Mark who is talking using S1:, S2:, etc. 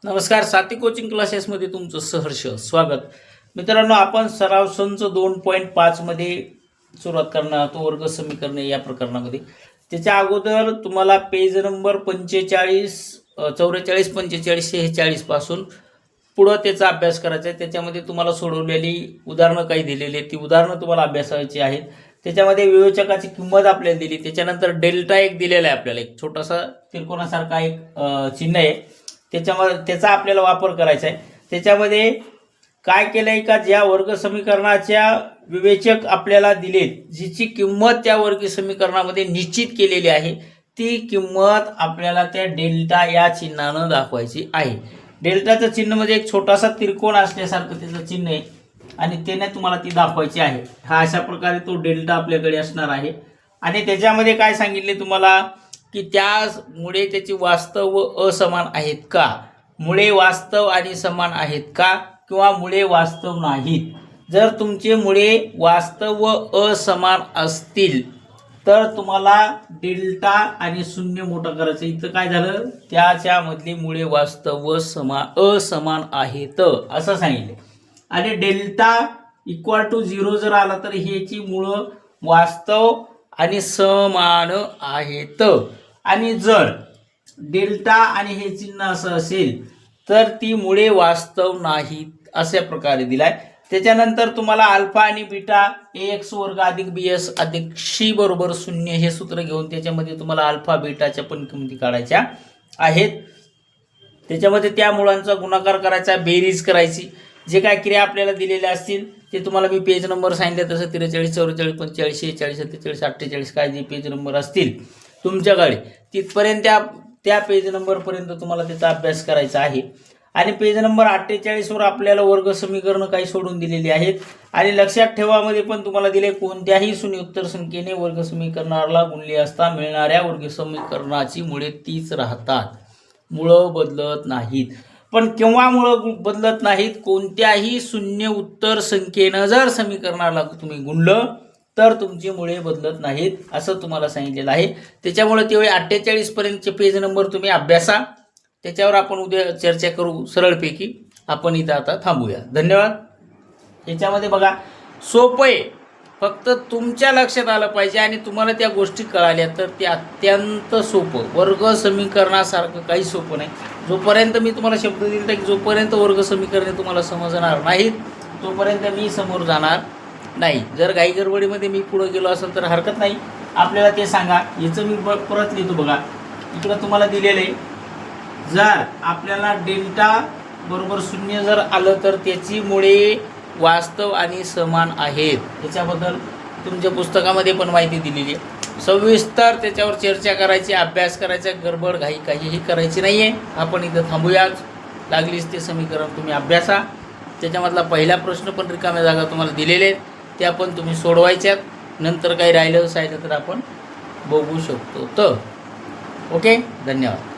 S1: नमस्कार, साथी कोचिंग क्लासेसमध्ये तुमचं सहर्ष स्वागत. मित्रांनो, आपण सराव संच 2.5 मध्ये सुरुवात करणार तो वर्ग समीकरणे या प्रकरणामध्ये. त्याच्या अगोदर तुम्हाला पेज नंबर 45 44 45 46 पासून पुढे त्याचा अभ्यास करायचा आहे. त्याच्यामध्ये तुम्हाला सोडवलेली उदाहरणं काही दिलेली आहेत, ती उदाहरणं तुम्हाला अभ्यासायची आहेत. त्याच्यामध्ये विवेचकाची किंमत आपल्याला दिली, त्याच्यानंतर डेल्टा एक दिलेला आहे आपल्याला, एक छोटासा त्रिकोणासारखा एक चिन्ह आहे, त्याच्यामध्ये त्याचा आपल्याला वापर करायचा आहे. त्याच्यामध्ये काय केलंय का, ज्या वर्ग समीकरणाच्या विवेचक आपल्याला दिलेत, जिची किंमत त्या वर्ग समीकरणामध्ये निश्चित केलेली आहे, ती किंमत आपल्याला त्या डेल्टा या चिन्हानं दाखवायची आहे. डेल्टाचं चिन्ह म्हणजे एक छोटासा त्रिकोण असल्यासारखं त्याचं चिन्ह आहे आणि त्याने तुम्हाला ती दाखवायची आहे. हा अशा प्रकारे तो डेल्टा आपल्याकडे असणार आहे. आणि त्याच्यामध्ये काय सांगितले तुम्हाला की त्यामुळे त्याची वास्तव व असमान आहेत का, मुळे वास्तव आणि समान आहेत का, किंवा मुळे वास्तव नाहीत. जर तुमचे मुळे वास्तव व असमान असतील तर तुम्हाला डेल्टा आणि शून्य मोठा करायचं. इथं काय झालं, त्याच्यामधली मुळे वास्तव व असमान आहेत असं सांगितले. आणि डेल्टा इक्वल टू 0 जर आला तर ह्याची मुळं वास्तव आणि समान आहेत. आणि जर डेल्टा आणि हे चिन्ह असं असेल तर ती मुळे वास्तव नाहीत अशा प्रकारे दिलाय. त्याच्यानंतर तुम्हाला अल्फा आणि बीटा ax वर्ग अधिक bs अधिक c बरोबर 0 हे सूत्र घेऊन त्याच्यामध्ये तुम्हाला अल्फा बीटाच्या पण किमती काढायच्या आहेत. त्याच्यामध्ये त्या मुळांचा गुणाकार करायचा, बेरीज करायची. जे काय क्रिया आपल्याला दिलेल्या असतील ते तुम्हाला मी पेज नंबर सांगितले तसं 43 44 45 46 47 48 काय जे पेज नंबर असतील तुमच्याकडे तिथपर्यंत त्या पेज नंबरपर्यंत तुम्हाला त्याचा अभ्यास करायचा आहे. आणि पेज नंबर 48 वर आपल्याला वर्ग समीकरणं काही सोडून दिलेली आहेत. आणि लक्षात ठेवामध्ये पण तुम्हाला दिले, कोणत्याही शून्य उत्तर संख्येने वर्ग समीकरणाला गुणले असता मिळणाऱ्या वर्ग समीकरणाची मुळे तीच राहतात, मुळं बदलत नाहीत. पण केव्हा मुळं बदलत नाहीत, कोणत्याही शून्य उत्तर संख्येनं जर समीकरणाला तुम्ही गुणलं तर तुमची मुळे बदलत नाहीत असं तुम्हाला सांगितलेलं आहे. त्याच्यामुळे तेवढे 48 पर्यंतचे पेज नंबर तुम्ही अभ्यासा. त्याच्यावर आपण उद्या चर्चा करू सरळपैकी. आपण इथं आता थांबूया. धन्यवाद. याच्यामध्ये बघा, सोपं आहे, फक्त तुमच्या लक्षात आलं पाहिजे आणि तुम्हाला त्या गोष्टी कळाल्या तर ते अत्यंत सोपं. वर्ग समीकरणासारखं काही सोपं नाही. जोपर्यंत मी तुम्हाला शब्द दिला की जोपर्यंत वर्ग समीकरणे तुम्हाला समजणार नाहीत तोपर्यंत मी समोर जाणार नाही. जर घाई गडबडीमध्ये मी पुढे गेलो असेल तर हरकत नाही, आपल्याला ते सांगा. याचं मी परत लिहितो बघा. इकडं तुम्हाला दिलेलं आहे, जर आपल्याला डेल्टा बरोबर 0 जर आलं तर त्याची मुळे वास्तव आणि समान आहेत. त्याच्याबद्दल तुमच्या पुस्तकामध्ये पण माहिती दिलेली आहे. सविस्तर त्याच्यावर चर्चा करायची, अभ्यास करायचा, गडबड घाई काहीही करायची नाही आहे. आपण इथं थांबूयाच. लागलीच ते समीकरण तुम्ही अभ्यासा. त्याच्यामधला पहिला प्रश्न पण रिकाम्या जागा तुम्हाला दिलेले आहेत, त्या पण तुम्ही सोडवायच्यात. नंतर काही राहिलं तर आपण बघू शकतो. तर ओके, धन्यवाद.